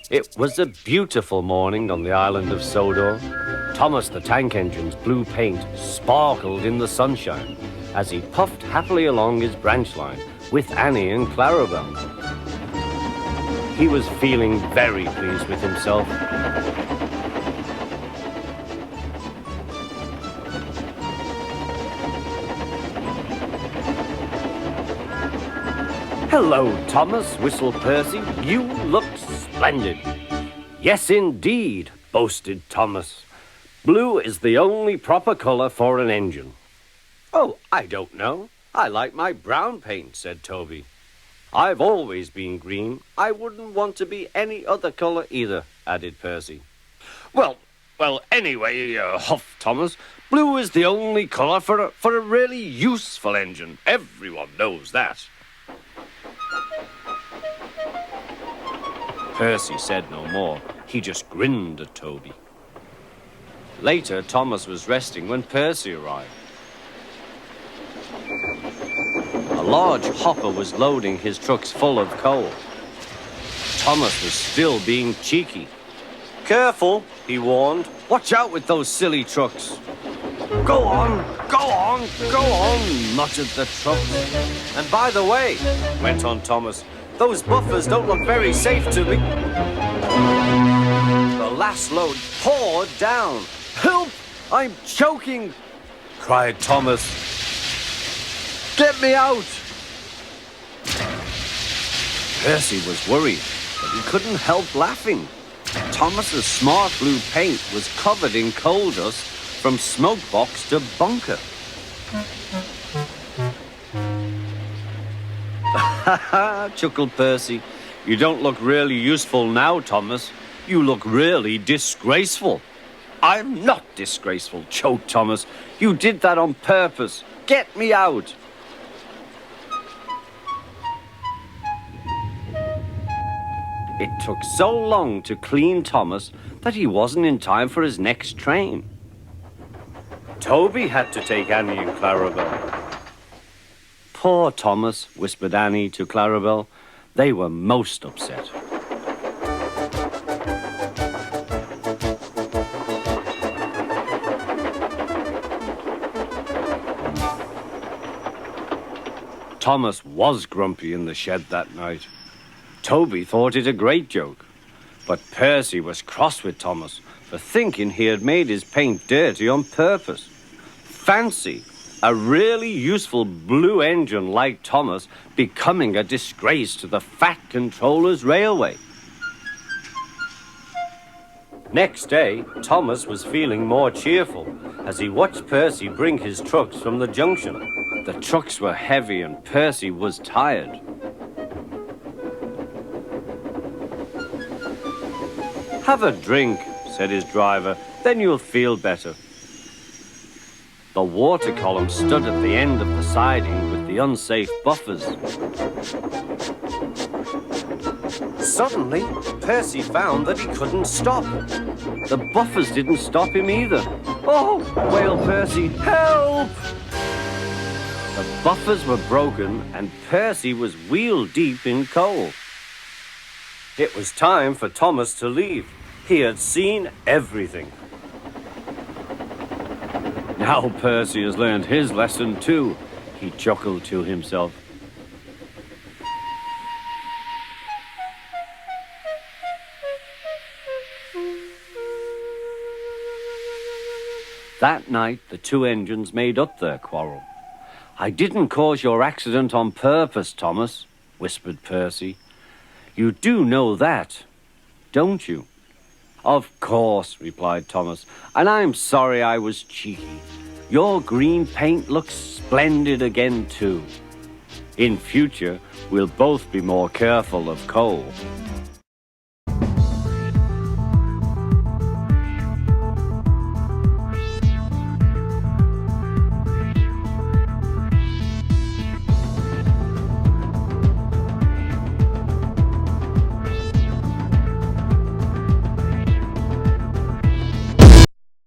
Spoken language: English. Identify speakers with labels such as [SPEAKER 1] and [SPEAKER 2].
[SPEAKER 1] It was a beautiful morning on the island of Sodor. Thomas the Tank Engine's blue paint sparkled in the sunshine as he puffed happily along his branch line with Annie and Clarabel. He was feeling very pleased with himself. "Hello, Thomas," whistled Percy. "You look splendid." "Yes, indeed," boasted Thomas. "Blue is the only proper color for an engine." "Oh, I don't know. I like my brown paint," said Toby. "I've always been green. I wouldn't want to be any other color either," added Percy. Well, anyway, huffed Thomas, "blue is the only color for a really useful engine. Everyone knows that." Percy said no more. He just grinned at Toby. Later, Thomas was resting when Percy arrived. A large hopper was loading his trucks full of coal. Thomas was still being cheeky. "Careful," he warned. "Watch out with those silly trucks." Go on, go on," muttered the trucks. "And by the way," went on Thomas, "those buffers don't look very safe to me." The last load poured down. "Help! I'm choking!" cried Thomas. "Get me out!" Percy was worried, but he couldn't help laughing. Thomas's smart blue paint was covered in coal dust from smoke box to bunker. "Ha ha," chuckled Percy. "You don't look really useful now, Thomas. You look really disgraceful." "I'm not disgraceful," choked Thomas. "You did that on purpose. Get me out." It took so long to clean Thomas that he wasn't in time for his next train. Toby had to take Annie and Clarabel. "Poor Thomas," whispered Annie to Clarabel. They were most upset. Thomas was grumpy in the shed that night. Toby thought it a great joke, but Percy was cross with Thomas for thinking he had made his paint dirty on purpose. Fancy a really useful blue engine like Thomas becoming a disgrace to the Fat Controller's Railway. Next day, Thomas was feeling more cheerful as he watched Percy bring his trucks from the junction. The trucks were heavy and Percy was tired. "Have a drink," said his driver, "then you'll feel better." The water column stood at the end of the siding with the unsafe buffers. Suddenly, Percy found that he couldn't stop. The buffers didn't stop him either. "Oh," wailed Percy, "help!" The buffers were broken and Percy was wheel-deep in coal. It was time for Thomas to leave. He had seen everything. "Now Percy has learned his lesson too," he chuckled to himself. That night, the two engines made up their quarrel. "I didn't cause your accident on purpose, Thomas," whispered Percy. "You do know that, don't you?" "Of course," replied Thomas, "and I'm sorry I was cheeky. Your green paint looks splendid again, too. In future, we'll both be more careful of coal."